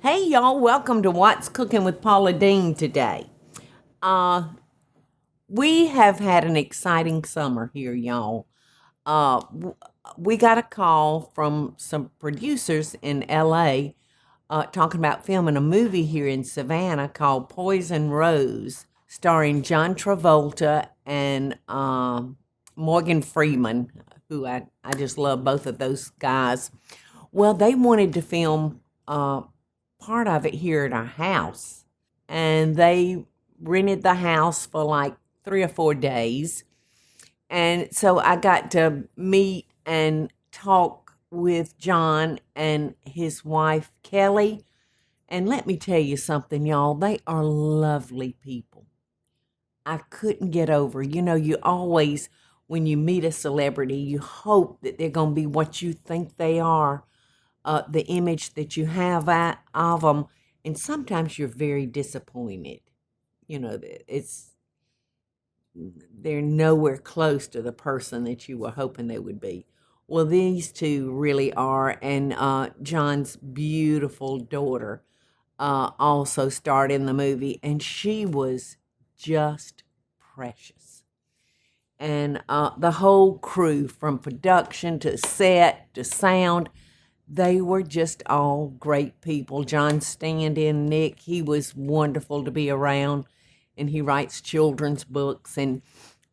Hey y'all, welcome to What's Cooking with Paula Deen today. We have had an exciting summer here, y'all. We got a call from some producers in LA talking about filming a movie here in Savannah called Poison Rose, starring John Travolta and Morgan Freeman, who I just love both of those guys. Well, they wanted to film part of it here at our house, and they rented the house for like 3 or 4 days. And so I got to meet and talk with John and his wife, Kelly. And let me tell you something, y'all, they are lovely people. I couldn't get over. You always, when you meet a celebrity, you hope that they're going to be what you think they are, the image that you have of them. And sometimes you're very disappointed. It's they're nowhere close to the person that you were hoping they would be. Well, these two really are, and John's beautiful daughter also starred in the movie, and she was just precious. And the whole crew, from production to set to sound, they were just all great people. John stand-in, Nick, he was wonderful to be around, and he writes children's books, and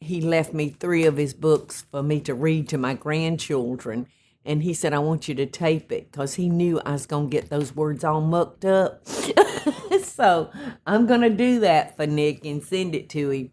he left me 3 of his books for me to read to my grandchildren. And he said, I want you to tape it, because he knew I was going to get those words all mucked up. So I'm going to do that for Nick and send it to him.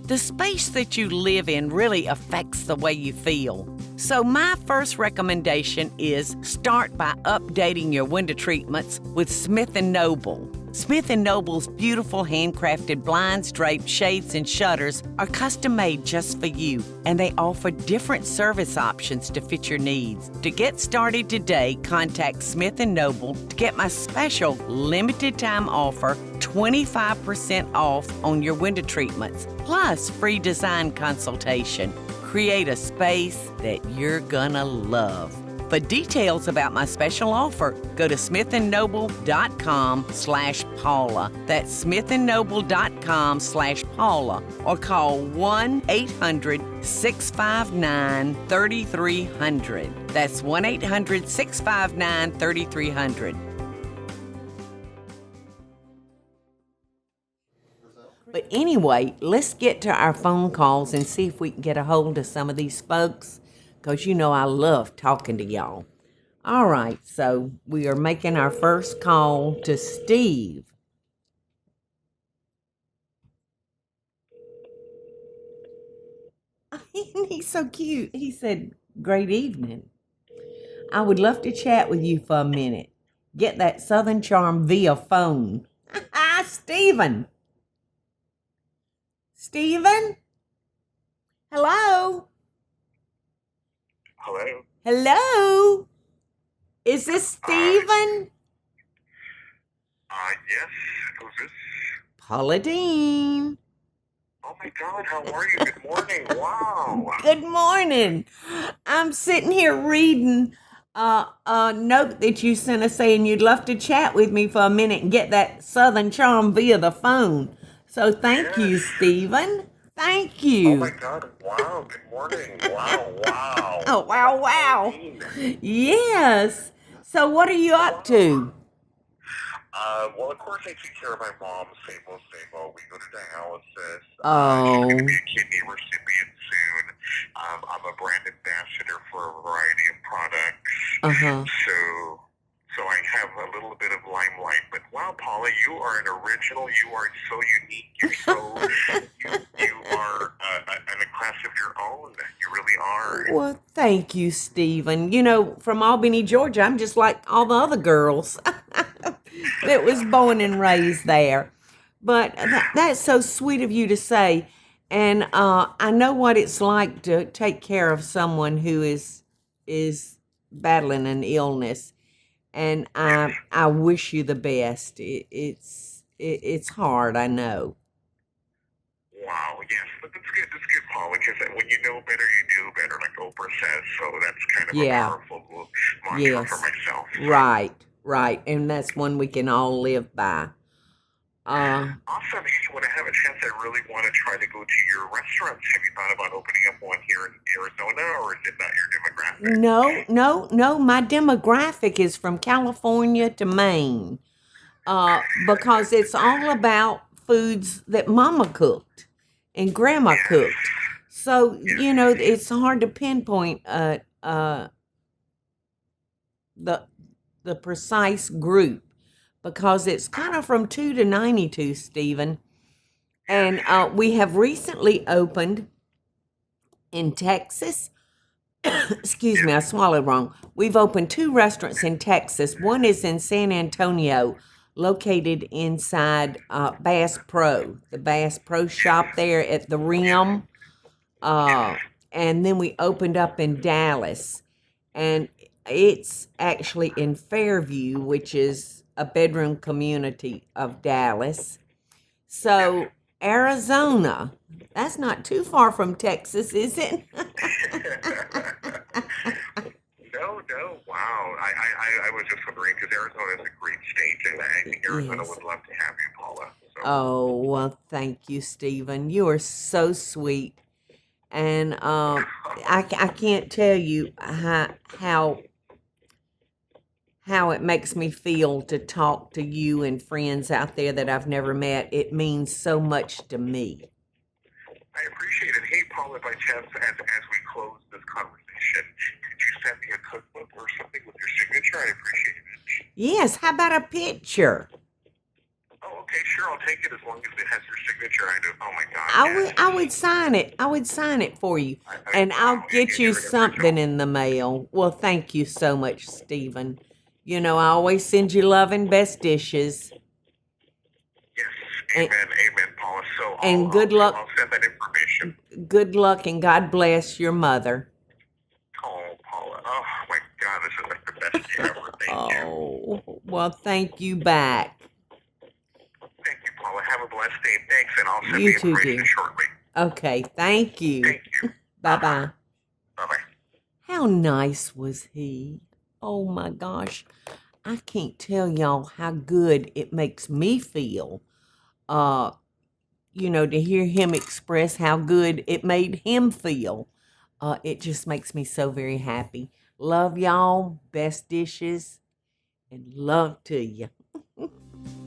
The space that you live in really affects the way you feel. So my first recommendation is start by updating your window treatments with Smith & Noble. Smith & Noble's beautiful handcrafted blinds, drapes, shades, and shutters are custom made just for you, and they offer different service options to fit your needs. To get started today, contact Smith & Noble to get my special limited time offer, 25% off on your window treatments, plus free design consultation. Create a space that you're gonna love. For details about my special offer, go to smithandnoble.com/Paula. That's smithandnoble.com/Paula, or call 1-800-659-3300. That's 1-800-659-3300. But anyway, let's get to our phone calls and see if we can get a hold of some of these folks, because I love talking to y'all. All right, so we are making our first call to Steve. He's so cute. He said, great evening. I would love to chat with you for a minute. Get that Southern charm via phone. Steven. Steven? Hello? Hello? Hello? Is this Steven? Yes. Who's this? Paula Deen. Oh my God, how are you? Good morning. Wow. Good morning. I'm sitting here reading a note that you sent us saying you'd love to chat with me for a minute and get that Southern charm via the phone. So thank you, Steven. Thank you. Oh my God, wow. Good morning. Wow, wow. Oh, wow, wow. Yes. So what are you up to? Well, of course, I take care of my mom. Same old, same old. We go to dialysis. Oh. She's going to be a kidney recipient soon. I'm a brand ambassador for a variety of products. So I have a little bit of limelight. But wow, Paula, you are an original. You are so unique. You're so you are in a class of your own. You really are. Well, thank you, Stephen. From Albany, Georgia, I'm just like all the other girls that was born and raised there. But that's so sweet of you to say. And I know what it's like to take care of someone who is battling an illness. And I wish you the best. It's hard, I know. Wow, yes, but that's good, Paula, because when you know better, you do better, like Oprah says, so that's kind of a powerful mantra for myself. So. Right. right. And that's one we can all live by. Awesome. Hey, when I have a chance, I really want to try to go to your restaurants. Have you thought about opening up one here in Arizona, or is it not your demographic? No. My demographic is from California to Maine. Because it's all about foods that Mama cooked and Grandma cooked. So, it's hard to pinpoint the precise group because it's kind of from 2 to 92, Stephen. And we have recently opened in Texas. Excuse me, I swallowed wrong. We've opened 2 restaurants in Texas. One is in San Antonio, located inside Bass Pro, the Bass Pro shop there at the Rim. And then we opened up in Dallas. And it's actually in Fairview, which is a bedroom community of Dallas. So, Arizona, that's not too far from Texas, is it? No, wow. I was just wondering because Arizona is a great state, and I think Arizona would love to have you, Paula. So. Oh, well, thank you, Stephen. You are so sweet. And I can't tell you how it makes me feel to talk to you and friends out there that I've never met. It means so much to me. I appreciate it. Hey, Paula, by chance, as we close this conversation, could you send me a cookbook or something with your signature? I appreciate it. Yes, how about a picture? Oh, okay, sure. I'll take it as long as it has your signature. Oh my God. I would sign it. I would sign it for you. And I'll get you something in the mail. Well, thank you so much, Stephen. I always send you love and best dishes. Yes, amen, Paula. So and good luck. I'll send that information. Good luck and God bless your mother. Oh, Paula. Oh my God, this is like the best day ever. Thank you. Oh, well, thank you back. Thank you, Paula. Have a blessed day. Thanks, and I'll send You the too, information dear. shortly. Okay, thank you. Thank you. Bye-bye. Bye-bye. How nice was he? Oh my gosh. I can't tell y'all how good it makes me feel, to hear him express how good it made him feel. It just makes me so very happy. Love y'all, best dishes, and love to you.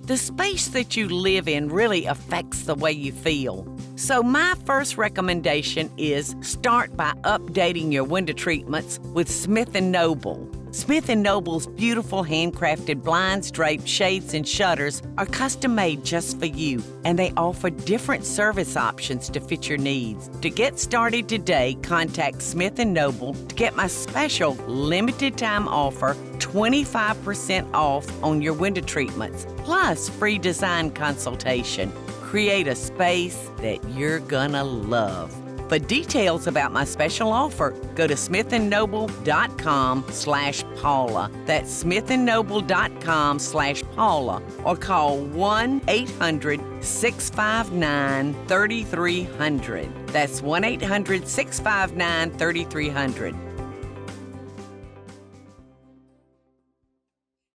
The space that you live in really affects the way you feel. So my first recommendation is start by updating your window treatments with Smith & Noble. Smith & Noble's beautiful handcrafted blinds, drapes, shades, and shutters are custom-made just for you, and they offer different service options to fit your needs. To get started today, contact Smith & Noble to get my special limited-time offer, 25% off on your window treatments, plus free design consultation. Create a space that you're gonna love. For details about my special offer, go to smithandnoble.com/Paula. That's smithandnoble.com/Paula, or call 1-800-659-3300. That's 1-800-659-3300.